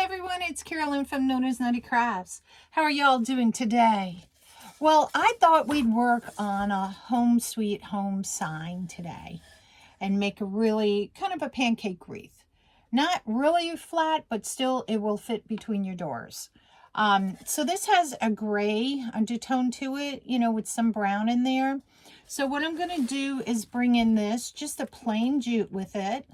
everyone, it's Carolynne from nonnasnuttykrafts. How are y'all doing today? Well, I thought we'd work on a home sweet home sign today and make a really kind of a pancake wreath. Not really flat, but still it will fit between your doors. So this has a gray undertone to it, you know, with some brown in there. So what I'm going to do is bring in this, just a plain jute with it.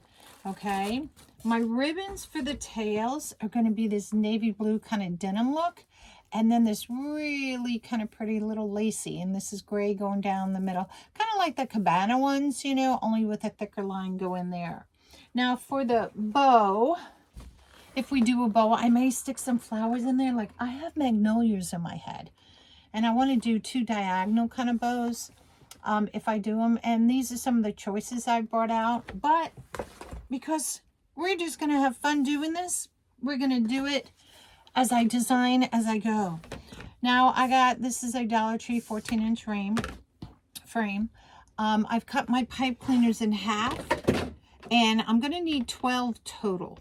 Okay, my ribbons for the tails are going to be this navy blue kind of denim look, and then this really kind of pretty little lacy, and this is gray going down the middle, kind of like the cabana ones, you know, only with a thicker line going there. Now for the bow, if we do a bow, I may stick some flowers in there. Like I have magnolias in my head, and I want to do two diagonal kind of bows if I do them, and these are some of the choices I brought out, but because we're just going to have fun doing this, we're going to do it as I design as I go. Now I got, this is a Dollar Tree 14-inch frame. I've cut my pipe cleaners in half, and I'm going to need 12 total.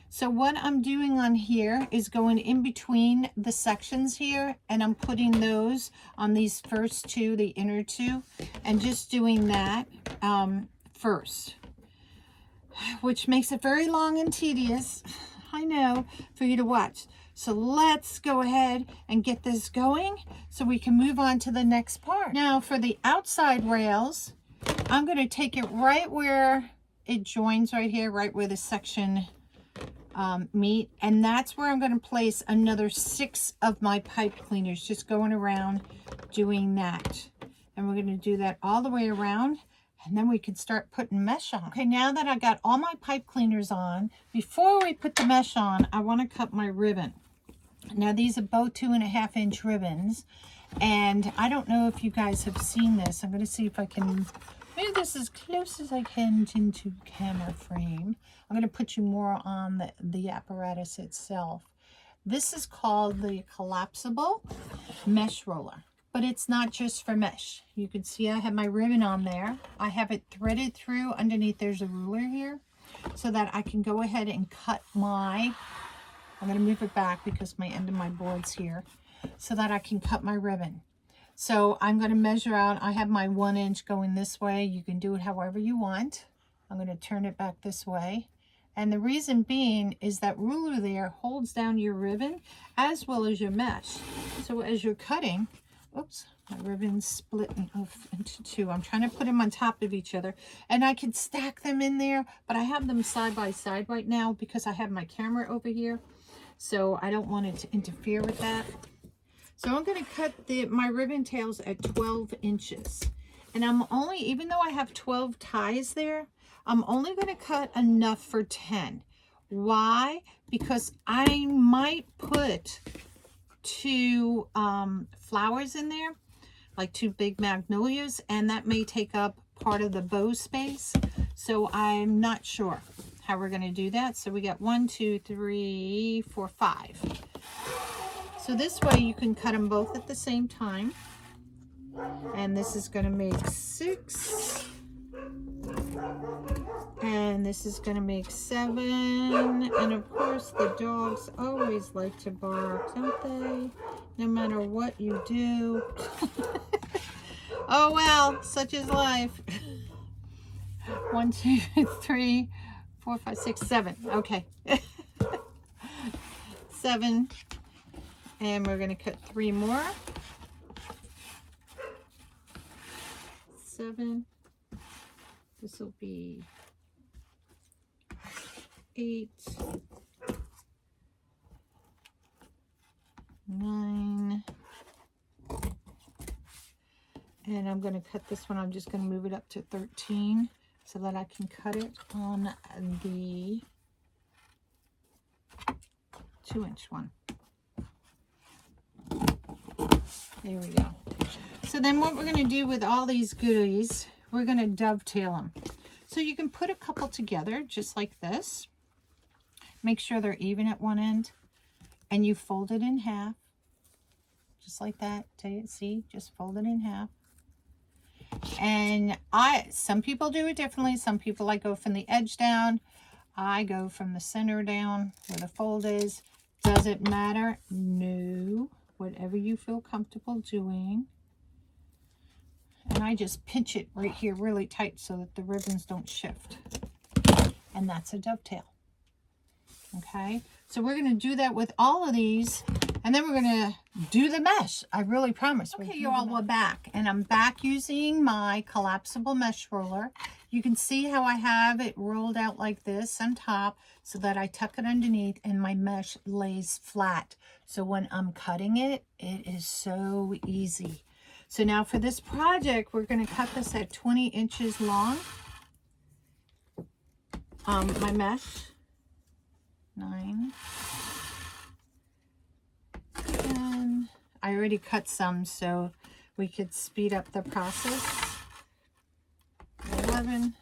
So what I'm doing on here is going in between the sections here, and I'm putting those on these first two, the inner two, and just doing that first, which makes it very long and tedious, I know, for you to watch. So let's go ahead and get this going so we can move on to the next part. Now for the outside rails, I'm going to take it right where it joins right here, right where the section meet, and that's where I'm going to place another 6 of my pipe cleaners, just going around doing that. And we're going to do that all the way around, and then we can start putting mesh on. Okay, now that I got all my pipe cleaners on, before we put the mesh on, I want to cut my ribbon. Now these are both 2.5-inch ribbons, and I don't know if you guys have seen this. I'm going to see if I can move this as close as I can into camera frame. I'm going to put you more on the apparatus itself. This is called the collapsible mesh roller, but it's not just for mesh. You can see I have my ribbon on there. I have it threaded through underneath. There's a ruler here so that I can go ahead and cut my, I'm going to move it back because my end of my board's here, so that I can cut my ribbon. So I'm going to measure out, I have my 1 inch going this way. You can do it however you want. I'm going to turn it back this way. And the reason being is that ruler there holds down your ribbon as well as your mesh. So as you're cutting, oops, my ribbon's split into two. I'm trying to put them on top of each other, and I can stack them in there, but I have them side by side right now because I have my camera over here. So I don't want it to interfere with that. So I'm going to cut my ribbon tails at 12 inches. And I'm only, even though I have 12 ties there, I'm only going to cut enough for 10. Why? Because I might put 2 flowers in there, like 2 big magnolias, and that may take up part of the bow space. So I'm not sure how we're going to do that. So we got 1, 2, 3, 4, 5. So this way you can cut them both at the same time. And this is going to make 6. And this is going to make 7. And of course the dogs always like to bark, don't they? No matter what you do. Oh well, such is life. 1, 2, 3, 4, 5, 6, 7. Okay. 7. And we're going to cut 3 more. 7. This will be 8. 9. And I'm going to cut this one. I'm just going to move it up to 13 so that I can cut it on the 2-inch one. There we go. So then what we're going to do with all these goodies, we're going to dovetail them. So you can put a couple together just like this. Make sure they're even at one end. And you fold it in half. Just like that. See? Just fold it in half. And some people do it differently. Some people, I go from the edge down. I go from the center down where the fold is. Does it matter? No. Whatever you feel comfortable doing. And I just pinch it right here really tight so that the ribbons don't shift. And that's a dovetail. Okay, so we're going to do that with all of these, and then we're going to do the mesh. I really promise. Okay, you all, we're back, and I'm back using my collapsible mesh roller. You can see how I have it rolled out like this on top so that I tuck it underneath and my mesh lays flat. So when I'm cutting it, it is so easy. So now for this project, we're going to cut this at 20 inches long. My mesh. 9, 10. I already cut some so we could speed up the process. 11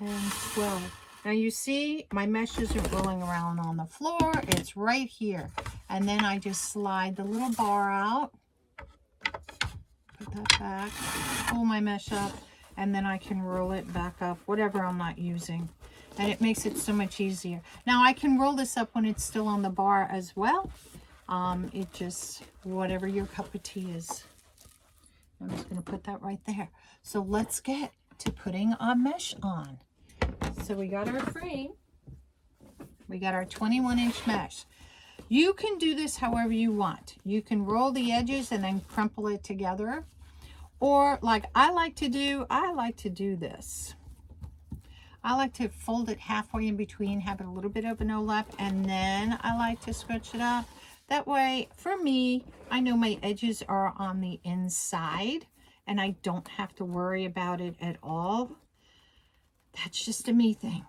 and 12. Now you see my mesh isn't rolling around on the floor, it's right here. And then I just slide the little bar out, put that back, pull my mesh up, and then I can roll it back up, whatever I'm not using. And it makes it so much easier. Now I can roll this up when it's still on the bar as well. It just, whatever your cup of tea is. I'm just going to put that right there. So let's get to putting our mesh on. So we got our frame. We got our 21-inch mesh. You can do this however you want. You can roll the edges and then crumple it together. Or like I like to do this. I like to fold it halfway in between, have it a little bit of an overlap, and then I like to scrunch it up. That way, for me, I know my edges are on the inside, and I don't have to worry about it at all. That's just a me thing.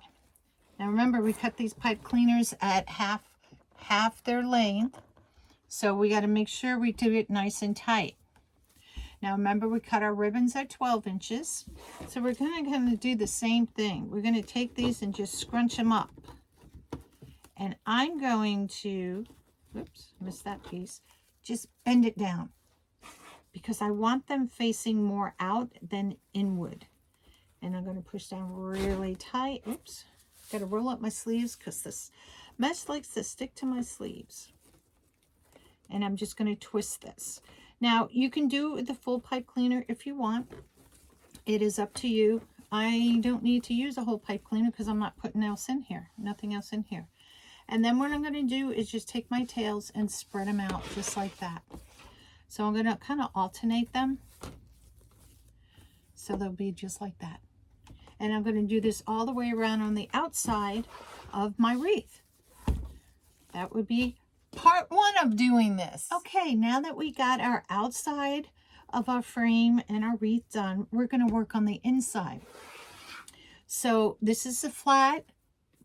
Now remember, we cut these pipe cleaners at half their length, so we got to make sure we do it nice and tight. Now remember, we cut our ribbons at 12 inches. So we're going to do the same thing. We're going to take these and just scrunch them up. And I'm going to, whoops, missed that piece, just bend it down. Because I want them facing more out than inward. And I'm going to push down really tight. Oops, got to roll up my sleeves because this mesh likes to stick to my sleeves. And I'm just going to twist this. Now, you can do the full pipe cleaner if you want. It is up to you. I don't need to use a whole pipe cleaner because I'm not putting else in here. Nothing else in here. And then what I'm going to do is just take my tails and spread them out just like that. So I'm going to kind of alternate them. So they'll be just like that. And I'm going to do this all the way around on the outside of my wreath. That would be part 1 of doing this. Okay, now that we got our outside of our frame and our wreath done, we're going to work on the inside. So this is a flat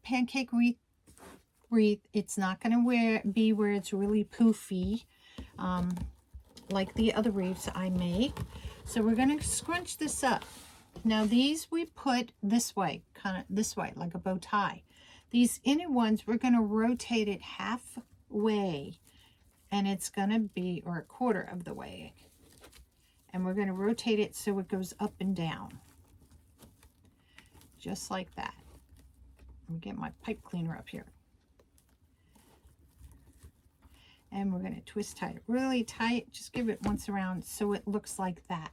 pancake wreath. It's not going to be where it's really poofy like the other wreaths I make. So we're going to scrunch this up. Now these we put this way, kind of this way, like a bow tie. These inner ones, we're going to rotate it halfway, and it's going to be, or a quarter of the way. And we're going to rotate it so it goes up and down. Just like that. Let me get my pipe cleaner up here. And we're going to twist tie it really tight. Just give it once around so it looks like that.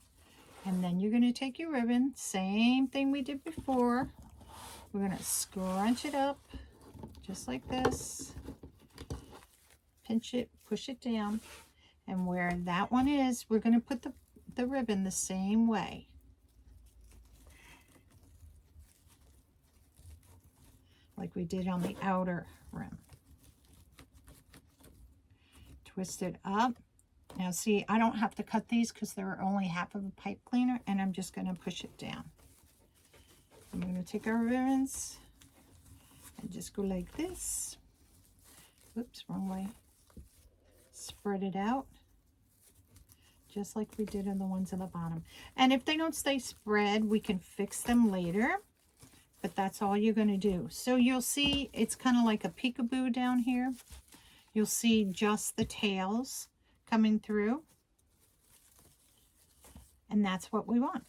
And then you're going to take your ribbon, same thing we did before. We're going to scrunch it up just like this. Pinch it, push it down. And where that one is, we're going to put the ribbon the same way. Like we did on the outer rim. Twist it up. Now see, I don't have to cut these because they're only half of a pipe cleaner, and I'm just going to push it down. I'm going to take our ribbons and just go like this. Whoops, wrong way. Spread it out just like we did on the ones on the bottom. And if they don't stay spread, we can fix them later, but that's all you're going to do. So you'll see it's kind of like a peekaboo down here. You'll see just the tails coming through, and that's what we want.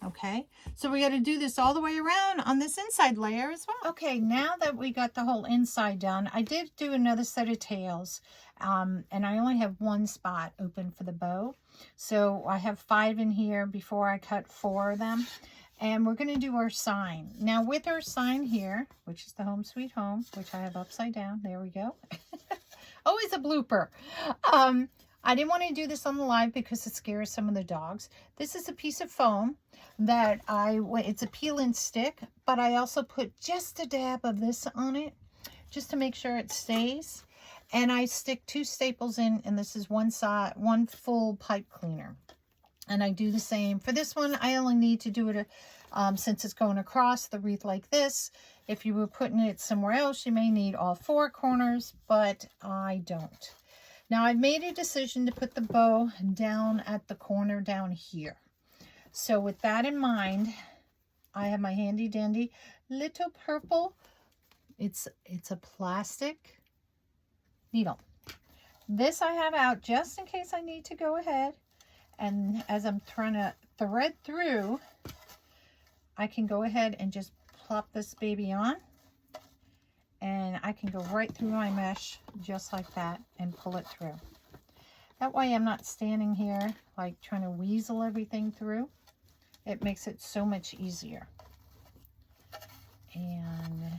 Okay, so we got to do this all the way around on this inside layer as well. Okay, now that we got the whole inside done, I did do another set of tails, and I only have one spot open for the bow. So I have 5 in here before I cut 4 of them. And we're going to do our sign. Now with our sign here, which is the Home Sweet Home, which I have upside down. There we go. Always a blooper. I didn't want to do this on the live because it scares some of the dogs. This is a piece of foam that it's a peel and stick, but I also put just a dab of this on it just to make sure it stays. And I stick 2 staples in, and this is one full pipe cleaner. And I do the same. For this one, I only need to do it since it's going across the wreath like this. If you were putting it somewhere else, you may need all 4 corners, but I don't. Now, I've made a decision to put the bow down at the corner down here. So with that in mind, I have my handy dandy little purple. It's a plastic needle. This I have out just in case I need to go ahead. And as I'm trying to thread through, I can go ahead and just plop this baby on. And I can go right through my mesh just like that and pull it through. That way I'm not standing here like trying to weasel everything through. It makes it so much easier. And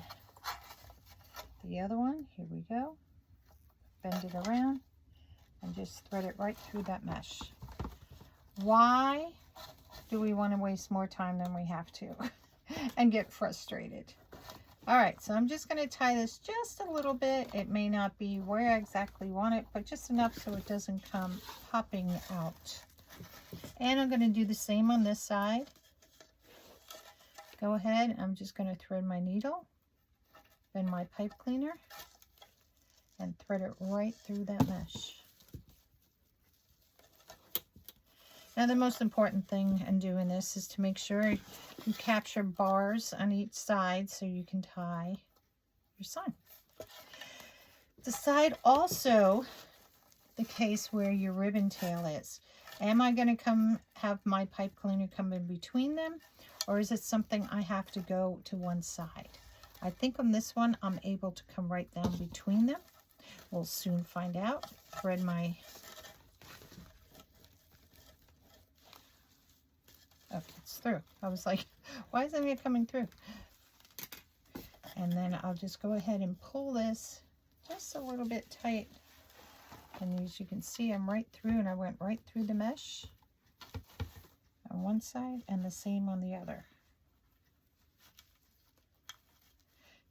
the other one, here we go. Bend it around and just thread it right through that mesh. Why do we want to waste more time than we have to and get frustrated? All right, so I'm just going to tie this just a little bit. It may not be where I exactly want it, but just enough so it doesn't come popping out. And I'm going to do the same on this side. Go ahead, I'm just going to thread my needle, bend my pipe cleaner, and thread it right through that mesh. Now, the most important thing in doing this is to make sure you capture bars on each side so you can tie your sign. Decide also the case where your ribbon tail is. Am I going to have my pipe cleaner come in between them, or is it something I have to go to one side? I think on this one, I'm able to come right down between them. We'll soon find out. Thread my... Oh, it's through. I was like, why isn't it coming through? And then I'll just go ahead and pull this just a little bit tight. And as you can see, I'm right through, and I went right through the mesh on one side and the same on the other.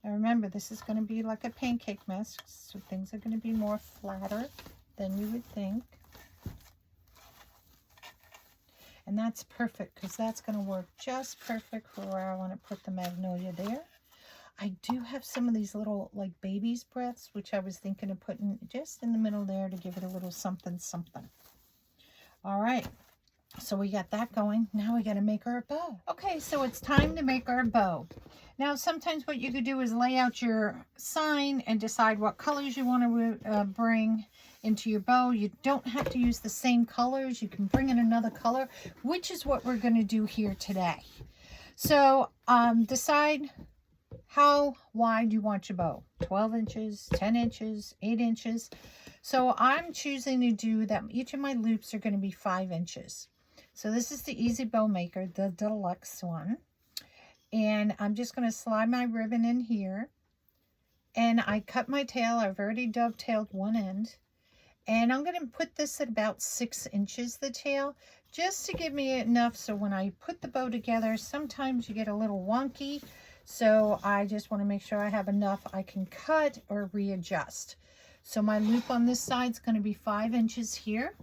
Now remember, this is going to be like a pancake mess, so things are going to be more flatter than you would think. And that's perfect because that's going to work just perfect for where I want to put the magnolia there. I do have some of these little like baby's breaths, which I was thinking of putting just in the middle there to give it a little something something. All right, so we got that going. Now we got to make our bow. Okay, so it's time to make our bow. Now sometimes what you could do is lay out your sign and decide what colors you want to bring into your bow. You don't have to use the same colors. You can bring in another color, which is what we're going to do here today. So decide how wide you want your bow. 12 inches, 10 inches, 8 inches. So I'm choosing to do that. Each of my loops are going to be 5 inches. So this is the Easy Bow Maker, the deluxe one. And I'm just going to slide my ribbon in here. And I cut my tail. I've already dovetailed one end. And I'm going to put this at about 6 inches, the tail, just to give me enough so when I put the bow together, sometimes you get a little wonky. So I just want to make sure I have enough I can cut or readjust. So my loop on this side is going to be 5 inches here.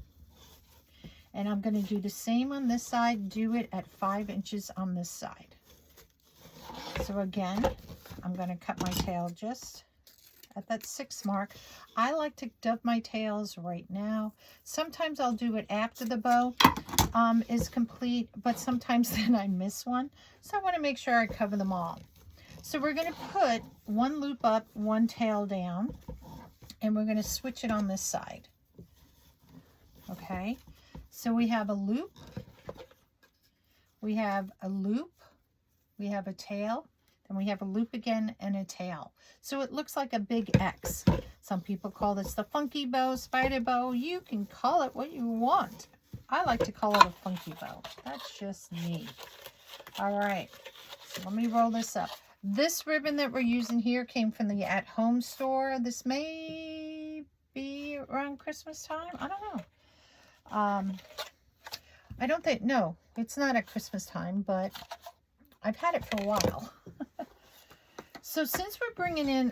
And I'm going to do the same on this side, do it at 5 inches on this side. So again, I'm going to cut my tail just at that 6 mark. I like to dove my tails right now. Sometimes I'll do it after the bow is complete, but sometimes then I miss one. So I want to make sure I cover them all. So we're going to put one loop up, one tail down, and we're going to switch it on this side. Okay, so we have a loop, we have a loop, we have a tail, then we have a loop again and a tail. So it looks like a big X. Some people call this the funky bow, spider bow. You can call it what you want. I like to call it a funky bow. That's just me. All right, so let me roll this up. This ribbon that we're using here came from the At Home store. This may be around Christmas time. I don't know. I don't think, no, it's not at Christmas time, but I've had it for a while. So since we're bringing in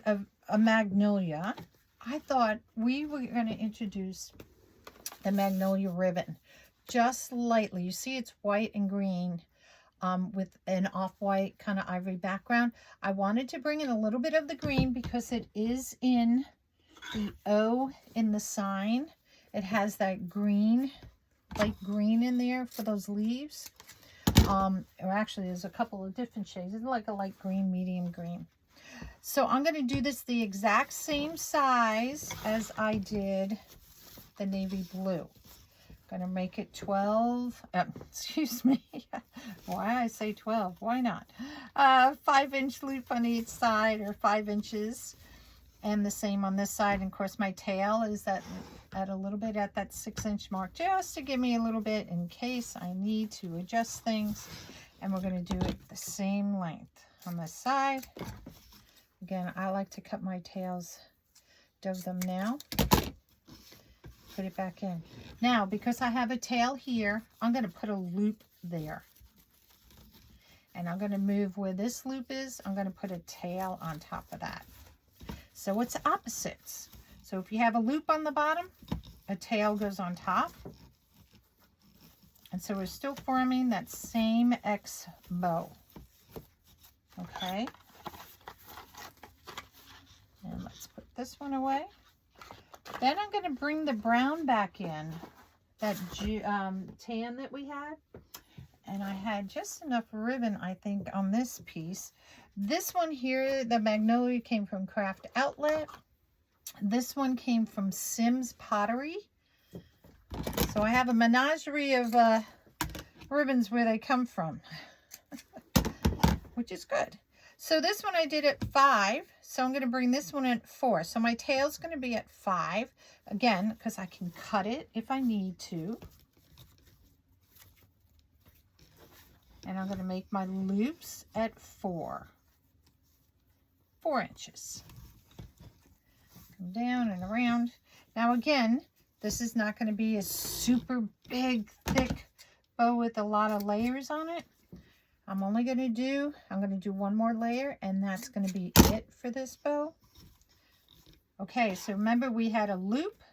a magnolia, I thought we were going to introduce the magnolia ribbon just lightly. You see it's white and green with an off-white kind of ivory background. I wanted to bring in a little bit of the green because it is in the O in the sign. It has that green, light green in there for those leaves. Or actually there's a couple of different shades. It's like a light green, medium green. So I'm going to do this the exact same size as I did the navy blue. Going to make it 12, excuse me, why I say 12, why not? 5-inch loop on each side, or 5 inches, and the same on this side. And of course my tail is at a little bit at that 6-inch mark, just to give me a little bit in case I need to adjust things. And we're going to do it the same length on this side. Again, I like to cut my tails, dove them now. Put it back in. Now, because I have a tail here, I'm going to put a loop there. And I'm going to move where this loop is. I'm going to put a tail on top of that. So it's opposites. So if you have a loop on the bottom, a tail goes on top. And so we're still forming that same X bow. Okay. And let's put this one away. Then I'm going to bring the brown back in, that tan that we had. And I had just enough ribbon, I think, on this piece. This one here, the magnolia, came from Craft Outlet. This one came from Sims Pottery. So I have a menagerie of ribbons where they come from, which is good. So this one I did at 5, so I'm going to bring this one at 4. So my tail's going to be at 5, again, because I can cut it if I need to. And I'm going to make my loops at 4 inches. Come down and around. Now again, this is not going to be a super big, thick bow with a lot of layers on it. I'm going to do one more layer, and that's going to be it for this bow. Okay, so remember we had a loop,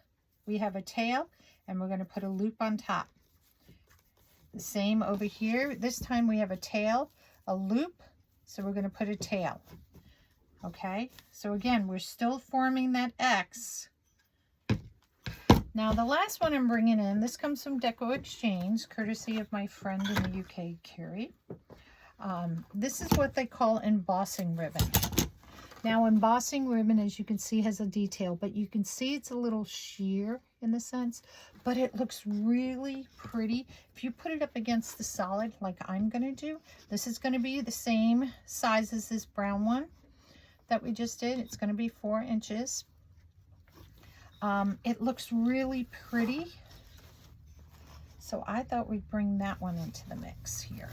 we have a tail, and we're going to put a loop on top. The same over here. This time we have a tail, a loop, so we're going to put a tail. Okay, so again, we're still forming that X. Now the last one I'm bringing in, this comes from Deco Exchange, courtesy of my friend in the UK, Carrie. This is what they call embossing ribbon. Now embossing ribbon, as you can see, has a detail, but you can see it's a little sheer in the sense, but it looks really pretty. If you put it up against the solid like I'm going to do, this is going to be the same size as this brown one that we just did. It's going to be 4 inches. It looks really pretty. So I thought we'd bring that one into the mix here.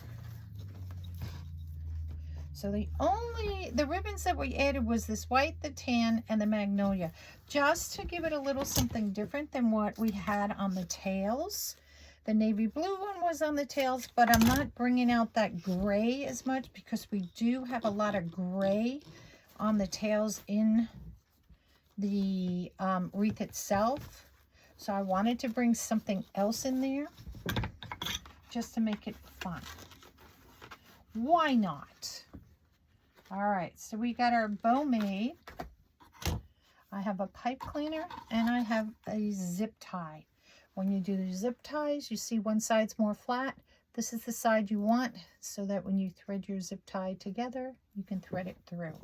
So the ribbons that we added was this white, the tan, and the magnolia, just to give it a little something different than what we had on the tails. The navy blue one was on the tails, but I'm not bringing out that gray as much because we do have a lot of gray on the tails in the wreath itself. So I wanted to bring something else in there just to make it fun. Why not? All right, so we got our bow made. I have a pipe cleaner and I have a zip tie. When you do the zip ties, you see one side's more flat. This is the side you want so that when you thread your zip tie together, you can thread it through.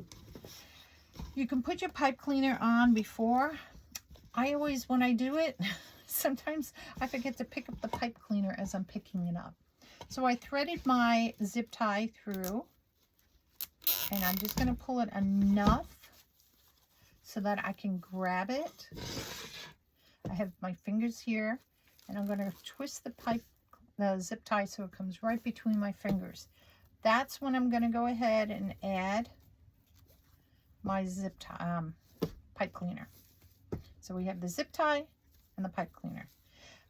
You can put your pipe cleaner on before. I always, when I do it, sometimes I forget to pick up the pipe cleaner as I'm picking it up. So I threaded my zip tie through, and I'm just going to pull it enough so that I can grab it. I have my fingers here, and I'm going to twist the zip tie so it comes right between my fingers. That's when I'm going to go ahead and add my zip tie, pipe cleaner. So we have the zip tie and the pipe cleaner.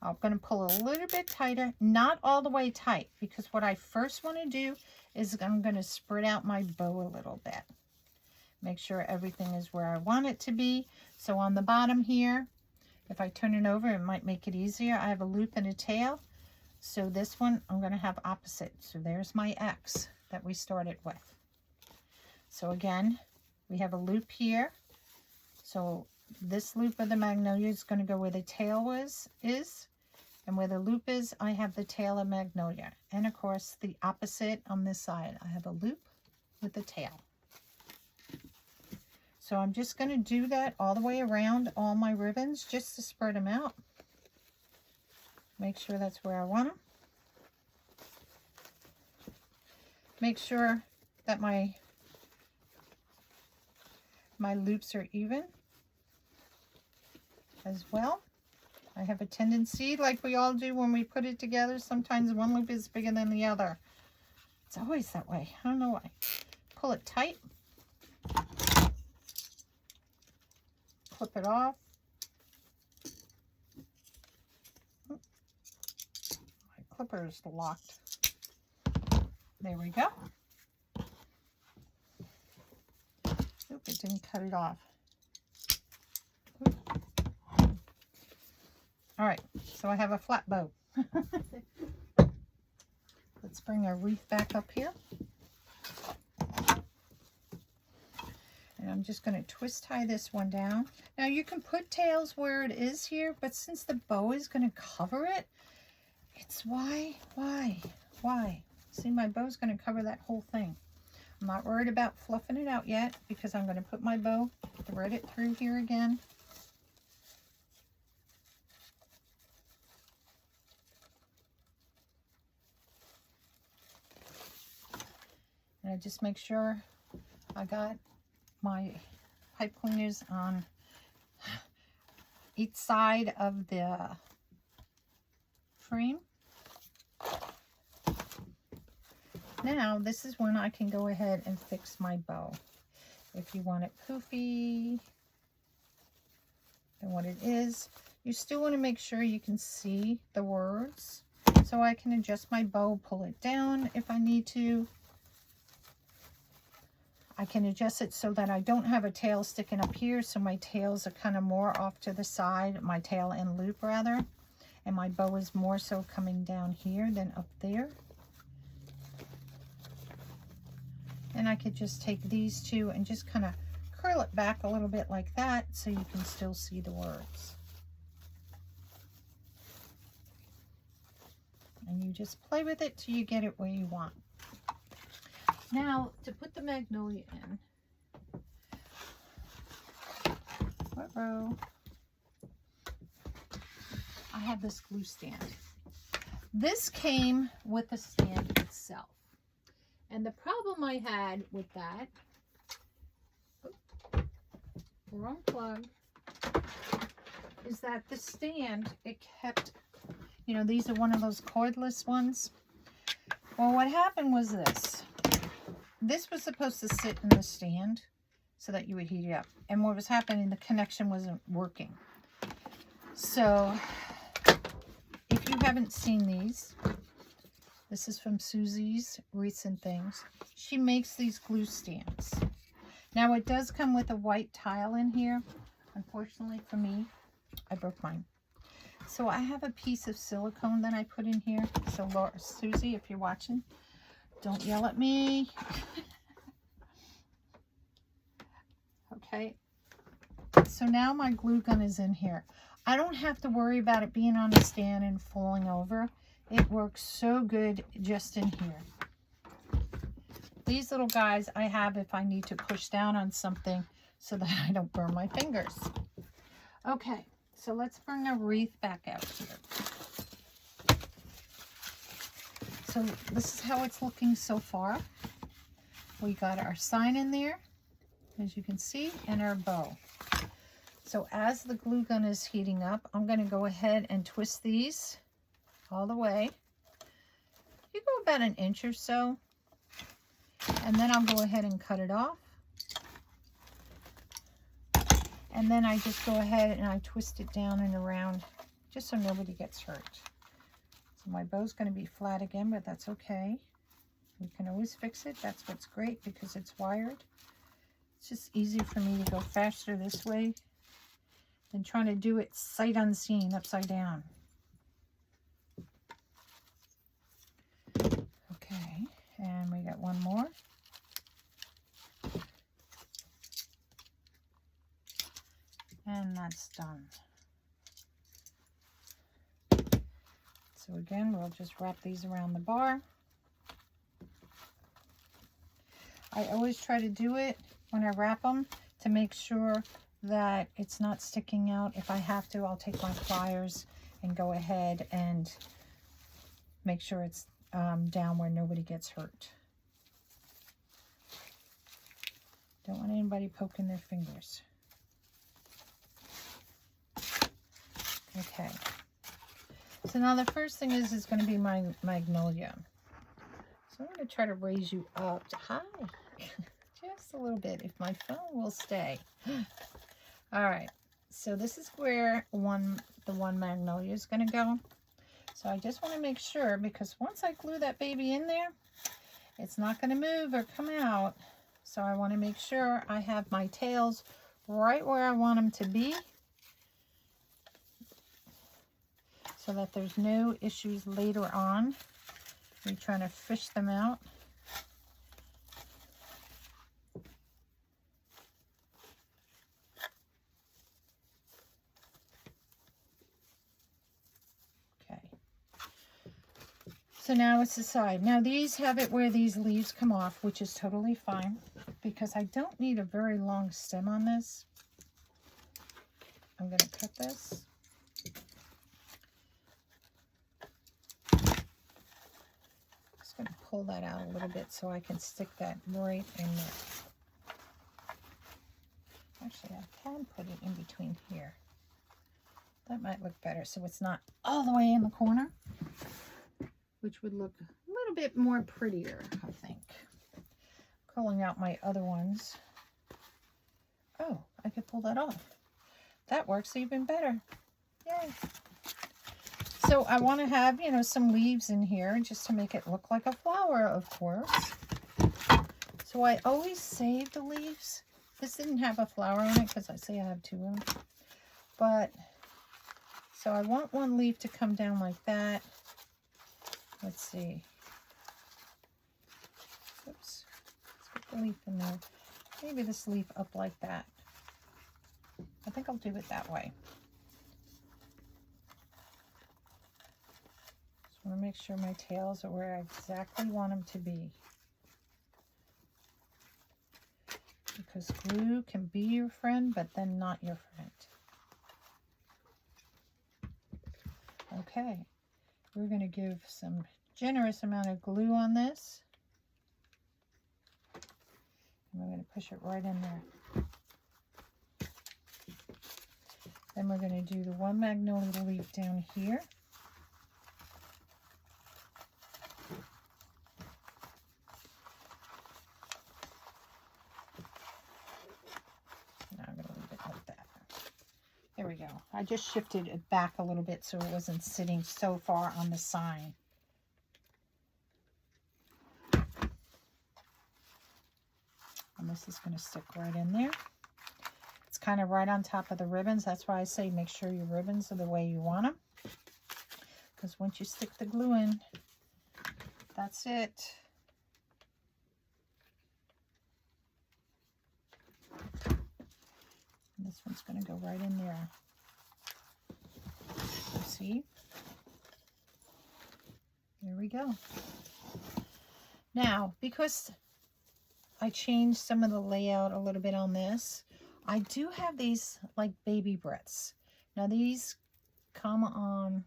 I'm going to pull a little bit tighter, not all the way tight, because what I first want to do is I'm going to spread out my bow a little bit. Make sure everything is where I want it to be. So on the bottom here, if I turn it over, it might make it easier. I have a loop and a tail. So this one, I'm going to have opposite. So there's my X that we started with. So again, we have a loop here. So this loop of the magnolia is going to go where the tail is. And where the loop is, I have the tail of magnolia. And of course, the opposite on this side, I have a loop with the tail. So I'm just going to do that all the way around all my ribbons just to spread them out. Make sure that's where I want them. Make sure that my loops are even as well. I have a tendency, like we all do when we put it together, sometimes one loop is bigger than the other. It's always that way. I don't know why. Pull it tight. Clip it off. My clipper is locked. There we go. Oop, it didn't cut it off. Oop. All right, so I have a flat bow. Let's bring our wreath back up here. And I'm just going to twist tie this one down. Now you can put tails where it is here, but since the bow is going to cover it, it's why? See, my bow's going to cover that whole thing. I'm not worried about fluffing it out yet because I'm going to put my bow, thread it through here again. And I just make sure I got my pipe cleaners on each side of the frame. Now, this is when I can go ahead and fix my bow. If you want it poofy than what it is, you still want to make sure you can see the words. So I can adjust my bow, pull it down if I need to. I can adjust it so that I don't have a tail sticking up here, so my tails are kind of more off to the side, my tail and loop rather, and my bow is more so coming down here than up there. And I could just take these two and just kind of curl it back a little bit like that so you can still see the words. And you just play with it till you get it where you want. Now, to put the magnolia in, I have this glue stand. This came with the stand itself. And the problem I had with that, wrong plug, is that the stand, it kept, you know, these are one of those cordless ones. Well, what happened was this. This was supposed to sit in the stand so that you would heat it up. And what was happening, the connection wasn't working. So, if you haven't seen these, this is from Susie's Recent Things. She makes these glue stands. Now, it does come with a white tile in here. Unfortunately for me, I broke mine. So, I have a piece of silicone that I put in here. So, Laura, Susie, if you're watching, don't yell at me. Okay. So now my glue gun is in here. I don't have to worry about it being on the stand and falling over. It works so good just in here. These little guys I have if I need to push down on something so that I don't burn my fingers. Okay, so let's bring a wreath back out here. so this is how it's looking so far. We got our sign in there, as you can see, and our bow. So as the glue gun is heating up, I'm going to go ahead and twist these all the way. You go about an inch or so, and then I'll go ahead and cut it off. And then I just go ahead and I twist it down and around just so nobody gets hurt. So my bow's going to be flat again, but that's okay. We can always fix it. That's what's great because it's wired. It's just easy for me to go faster this way than trying to do it sight unseen upside down. Okay, and we got one more. And that's done. So again, we'll just wrap these around the bar. I always try to do it when I wrap them to make sure that it's not sticking out. If I have to, I'll take my pliers and go ahead and make sure it's down where nobody gets hurt. Don't want anybody poking their fingers. Okay, so now the first thing is going to be my magnolia. So I'm going to try to raise you up to high, just a little bit, if my phone will stay. All right, so this is where the one magnolia is going to go. So I just want to make sure, because once I glue that baby in there, it's not going to move or come out. So I want to make sure I have my tails right where I want them to be, so that there's no issues later on. We're trying to fish them out. Okay. So now it's the side. Now these have it where these leaves come off, which is totally fine because I don't need a very long stem on this. I'm going to cut this. Going to pull that out a little bit so I can stick that right in there. Actually, I can put it in between here. That might look better, so it's not all the way in the corner, which would look a little bit more prettier, I think. Pulling out my other ones. Oh, I could pull that off. That works even better. Yay! So I want to have, you know, some leaves in here just to make it look like a flower, of course. So I always save the leaves. This didn't have a flower on it because I say I have two of them. But, so I want one leaf to come down like that. Let's see. Oops. Let's put the leaf in there. Maybe this leaf up like that. I think I'll do it that way. I want to make sure my tails are where I exactly want them to be. Because glue can be your friend, but then not your friend. Okay, we're going to give some generous amount of glue on this. And we're going to push it right in there. Then we're going to do the one magnolia leaf down here. There we go. I just shifted it back a little bit so it wasn't sitting so far on the sign. And this is going to stick right in there. It's kind of right on top of the ribbons. That's why I say make sure your ribbons are the way you want them. Because once you stick the glue in, that's it. And this one's going to go right in there. So see? There we go. Now, because I changed some of the layout a little bit on this, I do have these like baby breaths. Now these come on,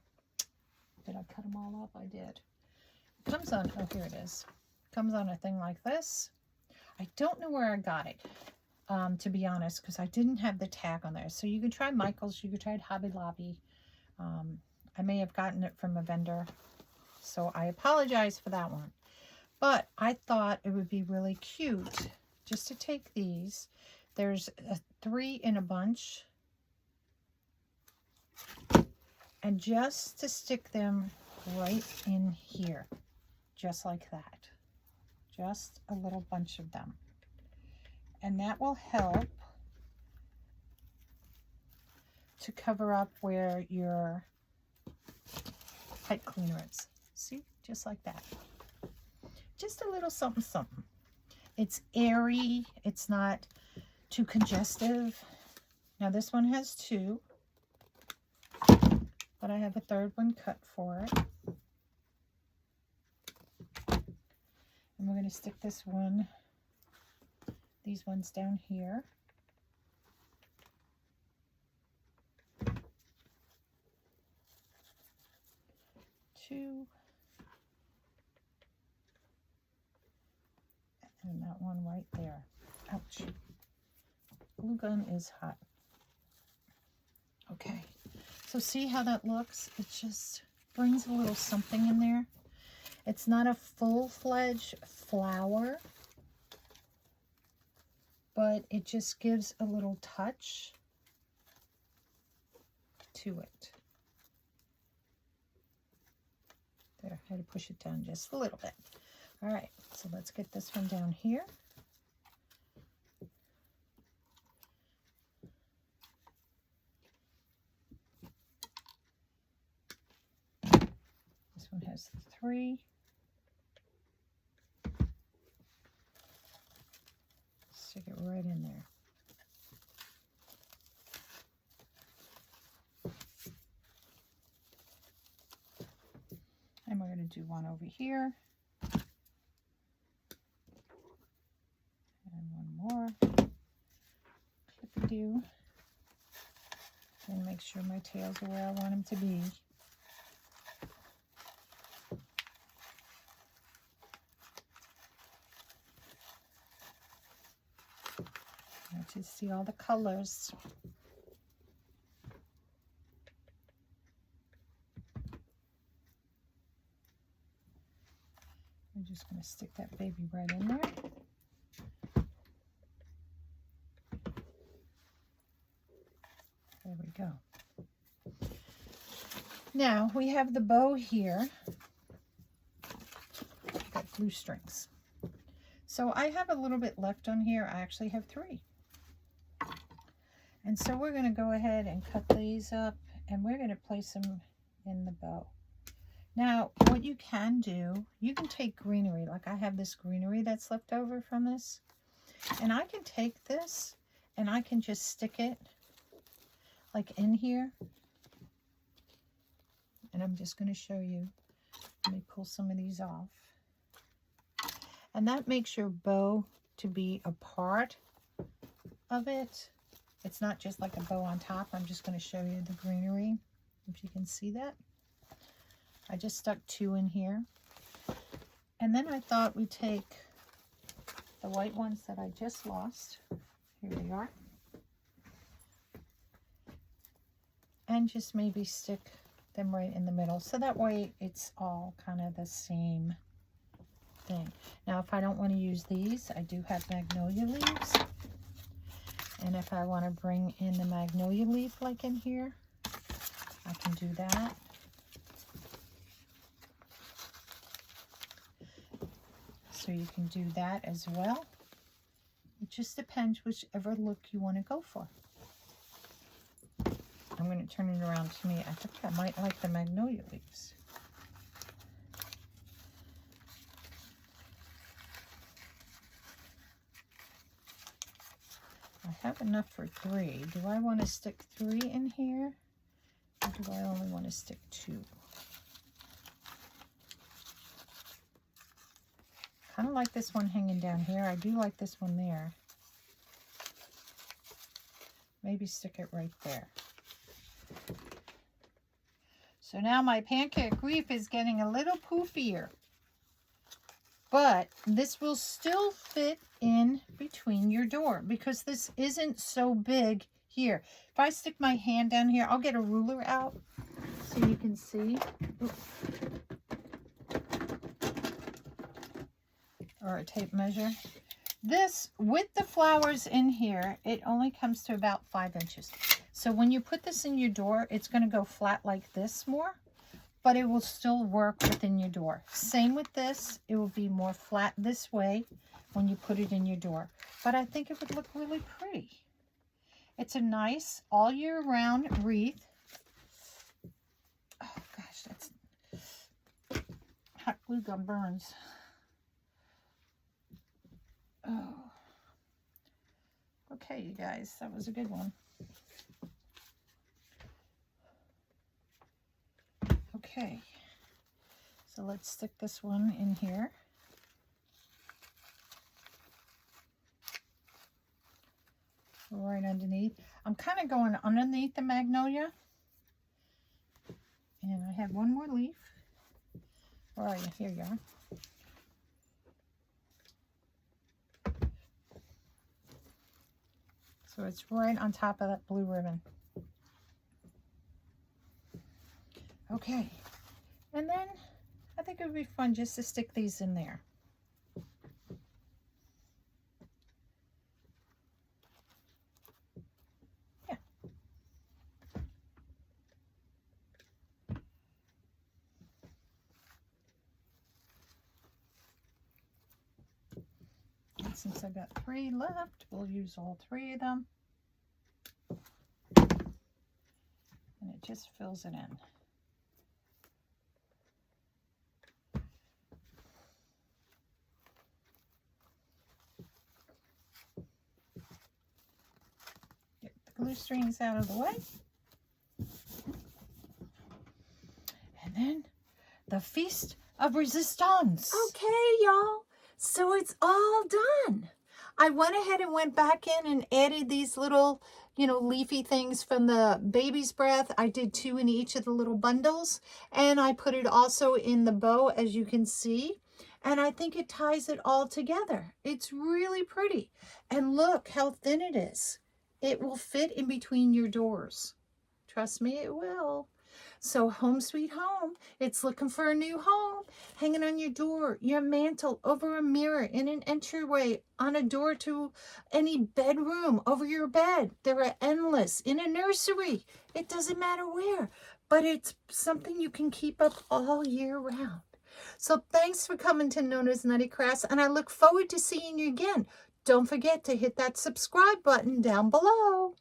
did I cut them all up? I did. comes on, oh, here it is. Comes on a thing like this. I don't know where I got it, to be honest, because I didn't have the tag on there. So you can try Micheals, you could try Hobby Lobby. I may have gotten it from a vendor, so I apologize for that one. But I thought it would be really cute just to take these. There's 3 in a bunch. And just to stick them right in here, just like that. Just a little bunch of them. And that will help to cover up where your pipe cleaner is. See, just like that. Just a little something something. It's airy, it's not too congestive. Now this one has 2, but I have a 3rd one cut for it. And we're going to stick this one, these ones down here. Two. And that one right there. Ouch. Glue gun is hot. Okay. So see how that looks? It just brings a little something in there. It's not a full-fledged flower, but it just gives a little touch to it. There, I had to push it down just a little bit. All right, so let's get this one down here. This one has 3. Stick it right in there. And we're going to do one over here. And one more. Clip-a-doo. And make sure my tails are where I want them to be. To see all the colors. I'm just going to stick that baby right in there. There we go. Now we have the bow here. Got glue strings. So I have a little bit left on here. I actually have 3. And so we're going to go ahead and cut these up, and we're going to place them in the bow. Now, what you can do, you can take greenery, like I have this greenery that's left over from this, and I can take this and I can just stick it like in here. And I'm just going to show you. Let me pull some of these off. And that makes your bow to be a part of it. It's not just like a bow on top. I'm just going to show you the greenery, if you can see that. I just stuck 2 in here. And then I thought we'd take the white ones that I just lost. Here they are. And just maybe stick them right in the middle. So that way it's all kind of the same thing. Now, if I don't want to use these, I do have magnolia leaves. And if I want to bring in the magnolia leaf like in here, I can do that. So you can do that as well. It just depends whichever look you want to go for. I'm going to turn it around to me. I think I might like the magnolia leaves. I have enough for 3. Do I want to stick 3 in here? Or do I only want to stick 2? Kind of like this one hanging down here. I do like this one there. Maybe stick it right there. So now my pancake wreath is getting a little poofier. But this will still fit in between your door because this isn't so big here. If I stick my hand down here, I'll get a ruler out so you can see. Or a tape measure. This, with the flowers in here, it only comes to about 5 inches. So when you put this in your door, it's going to go flat like this more, but it will still work within your door. Same with this. It will be more flat this way when you put it in your door. But I think it would look really pretty. It's a nice all year round wreath. Oh gosh, that's hot glue gun burns. Oh. Okay, you guys, that was a good one. Okay, so let's stick this one in here. Right underneath. I'm kind of going underneath the magnolia. And I have one more leaf. Where are you? Here you are. So it's right on top of that blue ribbon. Okay. And then I think it would be fun just to stick these in there. Yeah. And since I've got 3 left, we'll use all 3 of them. And it just fills it in. Glue strings out of the way. And then the Feast of Resistance. Okay, y'all. So it's all done. I went ahead and went back in and added these little, leafy things from the baby's breath. I did 2 in each of the little bundles. And I put it also in the bow, as you can see. And I think it ties it all together. It's really pretty. And look how thin it is. It will fit in between your doors. Trust me, it will. So home sweet home. It's looking for a new home. Hanging on your door, your mantle, over a mirror, in an entryway, on a door to any bedroom, over your bed. There are endless. In a nursery. It doesn't matter where. But it's something you can keep up all year round. So thanks for coming to Nonna's Nutty Crafts, and I look forward to seeing you again. Don't forget to hit that subscribe button down below.